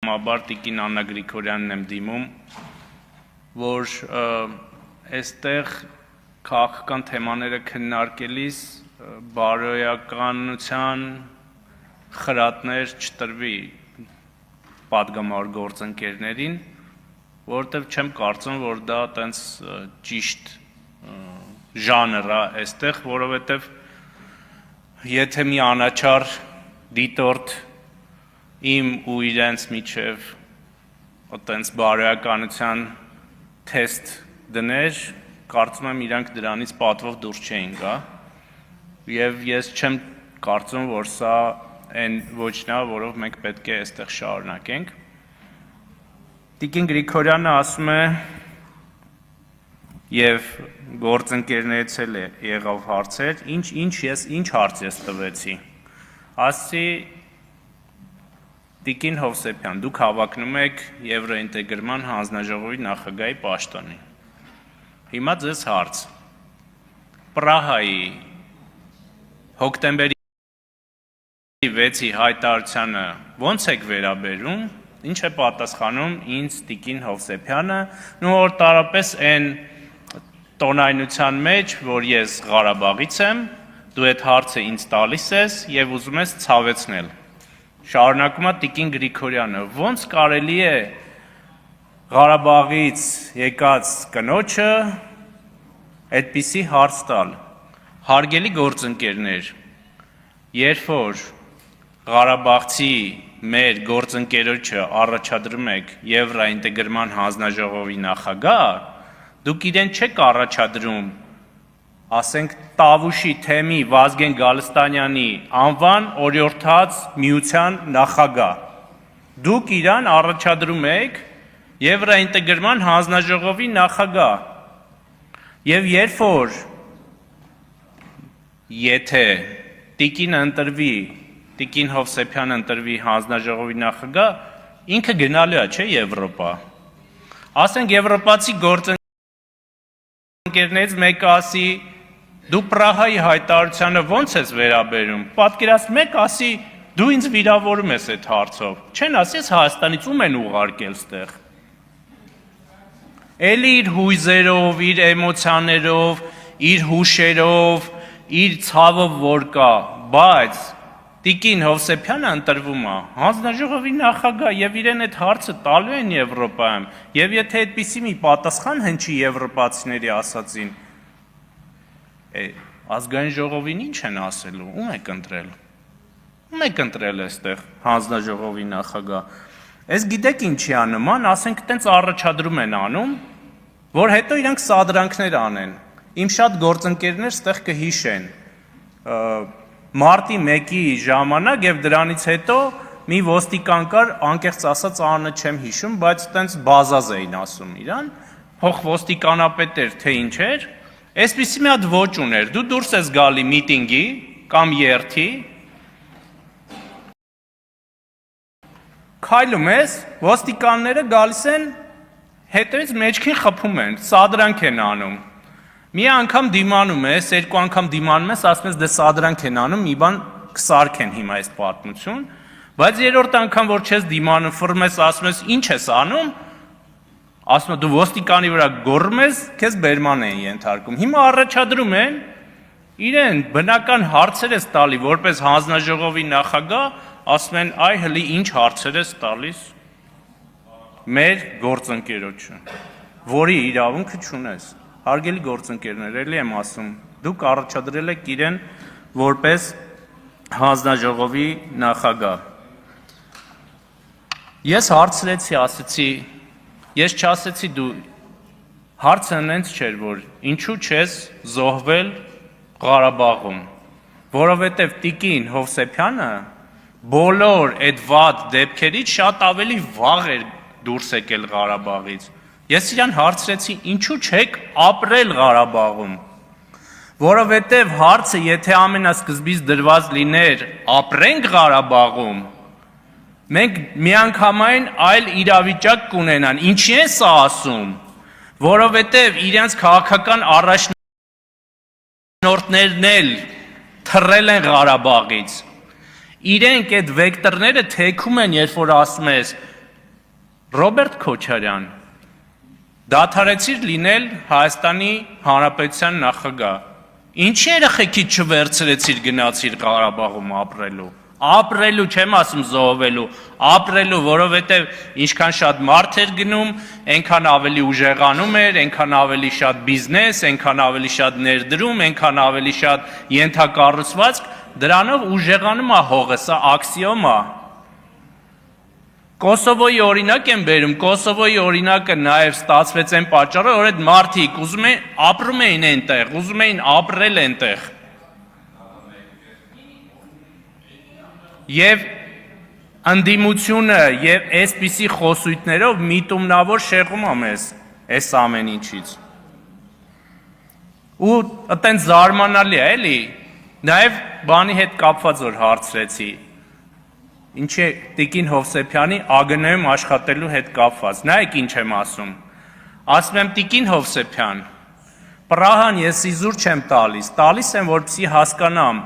պատմաբար տիկին Աննա Գրիգորյանն եմ դիմում, որ այստեղ քաղաքական թեմաները քննարկելիս բարոյականության խրատներ չտրվի պատգամավոր գործընկերներին, որովհետև չեմ կարծում, որ դա տենց ճիշտ ժանր է այստեղ, որովհետև եթե մի անաչառ դիտորդ իմ ու իրենց միջև այտենց բարոյականության թեստ դներ, կարծում եմ իրանք դրանից պատվով դուրս չէին գա, և ես չեմ կարծում, որ սա այն ոչն է, որով մենք պետք է այստեղ շարունակենք։ Տիկին Գրիգորյանը ասում է, և գործընկերներից էլ եղավ հարցեր, ինչ հարց ես տվեցի, ասի տիկին Հովսեփյան, դուք հավակնում եք Եվրոինտեգրման հանձնաժողովի նախագահի պաշտոնին, հիմա ձեզ հարց, Պրահայի հոկտեմբերի 6-ի հայտարարությանը ոնց եք վերաբերում, ինչ է պատասխանում ինձ տիկին Հովսեփյանը, նորատարապես այն տոնայնության մեջ, որ ես Ղարաբաղից եմ, դու այդ հարցը ինձ տալիս ես և ուզում ես ցավեցնել։ Շարունակում է տիկին Գրիգորյանը, ոնց կարելի է Ղարաբաղից եկած կնոջը այդպիսի հարց տալ։ Հարգելի գործընկերներ, երբ որ Ղարաբաղցի մեր գործընկերոջը առաջադրում եք Եվրոինտեգրման հանձնաժողովի նախագահ, դուք իրեն չեք առաջադրում, ասենք Տավուշի թեմի Վազգեն Գալստանյանի անվան օրիորդաց միության նախագահ, դուք իրան առաջադրում եք Եվրոինտեգրման հանձնաժողովի նախագահ, և երբ որ եթե տիկինը ընտրվի, տիկին Հովսեփյանը ընտրվի հանձնաժողովի նախագահ, ինքը գնալու է, չէ, Եվրոպա, ասենք եվրոպացի գործընկերներից մեկը ասի, դու Պրահայի հայտարարությանը ոնց ես վերաբերում, պատկերացնեք ասի, դու ինձ վիրավորում ես այդ հարցով, չեն ասի, ես Հայաստանից ում են ուղարկել ստեղ, էլի իր հույզերով, իր էմոցիաներով, իր հուշերով, իր ցավով որ կա, բայց տիկին Հովսեփյանը ընտրվում է հանձնաժողովի նախագահ և իրեն այդ հարցը տալու են Եվրոպայում և եթե այդպիսի մի պատասխան հնչի եվրոպացիների ասածին, ազգային ժողովին ինչ են ասելու, ում եք ընտրել, ում եք ընտրել այստեղ հանձնաժողովի նախագահ, այս գիտեք ինչի է նման, ասենք տենց առաջադրում են անում, որ հետո իրանք սադրանքներ անեն, իմ շատ գործընկերներ ստեղ կհիշեն, մարտի 1-ի ժամանակ և դրանից հետո մի ոստիկան կար, անկեղծ ասած անունը չեմ հիշում, բայց տենց բազազ էին ասում իրան, փոխ ոստիկանապետ էր, թե ինչ էր, այսպիսի մի հատ ոճ ուներ, դու դուրս ես գալի միտինգի կամ երթի, քայլում ես, ոստիկանները գալիս են, հետևից մեջքին խփում են, սադրանք են անում, մի անգամ դիմանում ես, երկու անգամ դիմանում ես, ասում ես դե սադրանք են անում, մի բան կսարքեն հիմա այս պատմություն, բայց երրորդ անգամ որ չես դիմանում, ֆռում ես, ասում ես ինչ ես անում, ասում ես դու ոստիկանի վրա գոռում ես, քեզ բերման են ենթարկում, հիմա առաջադրում են, իրեն բնական հարցեր ես տալի, որպես հանձնաժողովի նախագահ, ասում են այ հլի ինչ հարցեր ես տալիս մեր գործընկերոջը, որի իրավունքը չունես, հարգելի գործընկերներ, էլի եմ ասում, դուք առաջադրել եք իրեն որպես հանձնաժողովի նախագահ, ես հարցրեցի, ասեցի, ես չասեցի դու, հարցը նենց չէր, որ ինչու չես զոհվել Ղարաբաղում, որովհետև տիկին Հովսեփյանը բոլոր այդ վատ դեպքերից շատ ավելի վաղ էր դուրս եկել Ղարաբաղից, ես իրան հարցրեցի ինչու չեք ապրել Ղարաբաղում, որովհետև հարցը եթե ամենասկզբից դրված լիներ ապրենք Ղարաբաղում, մենք միանգամայն այլ իրավիճակ կունենան, ինչի են սա ասում, որովհետև իրենց քաղաքական առաջնորդներն էլ թռել են Ղարաբաղից, իրենք այդ վեկտորները թեքում են, երբ որ ասում ես Ռոբերտ Քոչարյան, դադարեցիր լինել Հայաստանի Հանրապետության նախագահ։ Ինչի երեխեքից չվերցրեցիր գնացիր Ղարաբաղում ապրելու, չեմ ասում զոհվելու, ապրելու, որովհետև ինչքան շատ մարդ էր գնում, այնքան ավելի ուժեղանում էր, այնքան ավելի շատ բիզնես, այնքան ավելի շատ ներդրում, այնքան ավելի շատ ենթակառուցվածք, դրանով ուժեղանում է հողը, սա աքսիոմ է։ Կոսովոյի օրինակ եմ բերում, Կոսովոյի օրինակը նաև ստացվեց այն պատճառով, որ այդ մարդիկ ապրում էին այնտեղ, ուզում էին ապրել այնտեղ։ Եվ ընդդիմությունը եւ այսպիսի խոսույթներով միտումնավոր շեղում է մեզ այս ամեն ինչից։ Ու այտենց զարմանալի է, էլի, նաև բանի հետ կապված որ հարցրեցի։ Ինչի Տիկին Հովսեփյանի ԱԳՆ-ում աշխատելու հետ կապված։ Նայեք ինչ եմ ասում։ Ասում եմ Տիկին Հովսեփյան, Պրահան ես իզուր չեմ տալիս եմ որպեսզի հասկանամ,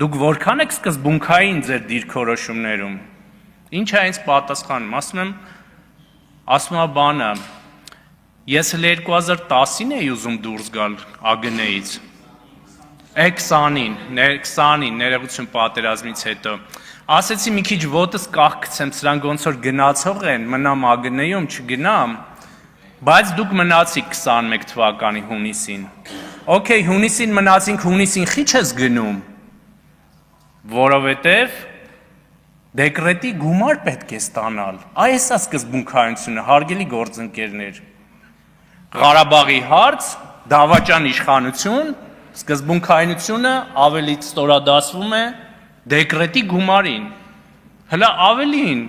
դուք որքան եք սկզբունքային ձեր դիրքորոշումներում։ Ինչ է ինձ պատասխանում, ասում եմ բանը, ես հենց 2010-ին էի ուզում դուրս գալ ԱԳՆ-ից, 20-ին, ներողություն պատերազմից հետո, ասեցի մի քիչ ոտս կախքցեմ, սրանք ոնց որ գնացող են, մնամ ԱԳՆ-ում, չգնամ, բայց դուք մնացիք 21 թվականի հունիսին, օքեյ, հունիսին մնացինք, հունիսին խի չես գնում, որովհետև դեկրետի գումար պետք է ստանալ, այս է սկզբունքայնությունը, հարգելի գործընկերներ, Ղարաբաղի հարց, դավաճան իշխանություն, սկզբունքայնությունը ավելի ստորադասվում է դեկրետի գումարին, հլա ավելին,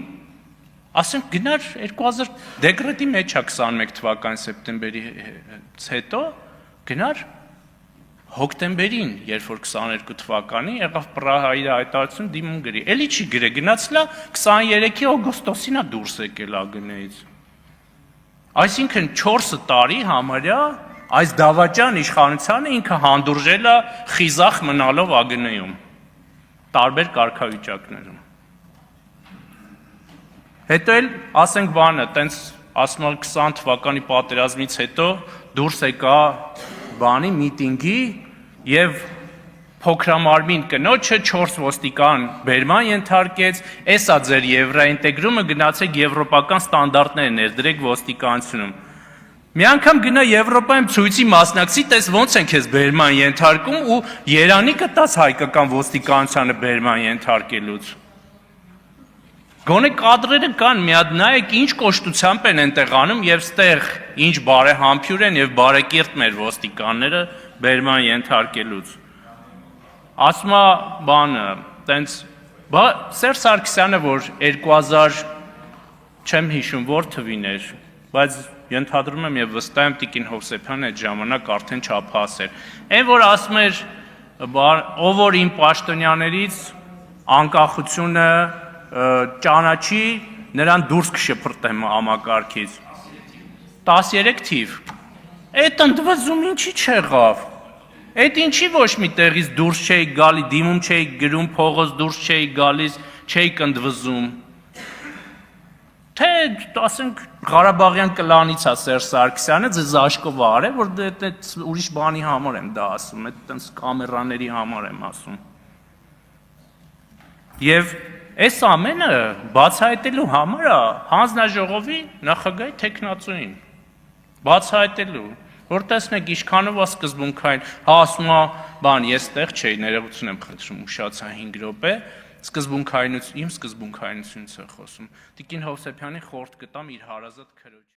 ասենք գնար 2000 դեկրետի մեջ է 21 թվականի սեպտեմբերից հետո, գնար հոկտեմբերին, երբ որ 22 թվականի եղավ Պրահայի հայտարարություն դիմում գրի, էլի չի գրե, գնացլա 23-ի օգոստոսին է դուրս եկել ԱԳՆ-ից։ Այսինքն 4 տարի համարյա այս դավաճան իշխանությանը ինքը հանդուրժել է խիզախ մնալով ԱԳՆ-ում, տարբեր կարգավիճակներում։ Հետո էլ ասենք բանը, տենց ասում եմ 20 թվականի պատերազմից հետո դուրս եկա բանի միտինգի եւ փոքրամարմին կնոջը 4 ոստիկան բերման ենթարկեց, էսա ձեր եվրոինտեգրումը գնացեք եվրոպական ստանդարտներ ներդրեք ոստիկանությունում։ Մի անգամ գնա Եվրոպայում ցույցի մասնակցի, տես ոնց են քեզ բերման ենթարկում ու Երանի կտաս հայկական ոստիկանությանը բերման ենթարկելուց։ Գոնե կադրերը կան, մի հատ նայեք ինչ կոշտությամբ են այնտեղ անում եւ ստեղ ինչ բարեհամբույր են եւ բարեկիրթ մեր ոստիկանները բերման ենթարկելուց։ Ասում է բանը, տենց Սերժ Սարգսյանը, որ 2000 չեմ հիշում որ թվին էր, բայց ենթադրում եմ եւ վստահ եմ Տիկին Հովսեփյանը այդ ժամանակ արդեն չափահաս էր։ Այն որ ասում էր ով որ իմ պաշտոնյաներից անկախությունը ճանաչի, նրան դուրս կշփրտեմ համակարգից։ 13 թիվ։ Այդ ընդվզում ինչի չեղավ։ Այդ ինչի ոչ մի տեղից դուրս չէի գալի, դիմում չէի գրում, փողոց դուրս չէի գալիս, չէի ընդվզում։ Թե ասենք Ղարաբաղյան կլանից է Սերժ Սարգսյանը ձեզ աշկով արել, որ դե ուրիշ բանի համար եմ դա ասում, այդ տենց կամերաների համար եմ ասում։ Եվ այս ամենը բացահայտելու համար է հանձնաժողովի նախագահի թեկնածուին, բացահայտելու, որ տեսնեք ինչքանով է սկզբունքային, ասում է, բան, ես տեղ չէի, ներողություն եմ խնդրում, ուշացա 5 րոպե, իմ սկզբունքայնությունից է խոսում, Տիկին Հովսեփյանի խորհուրդ կտամ իր հարազատ քրոջ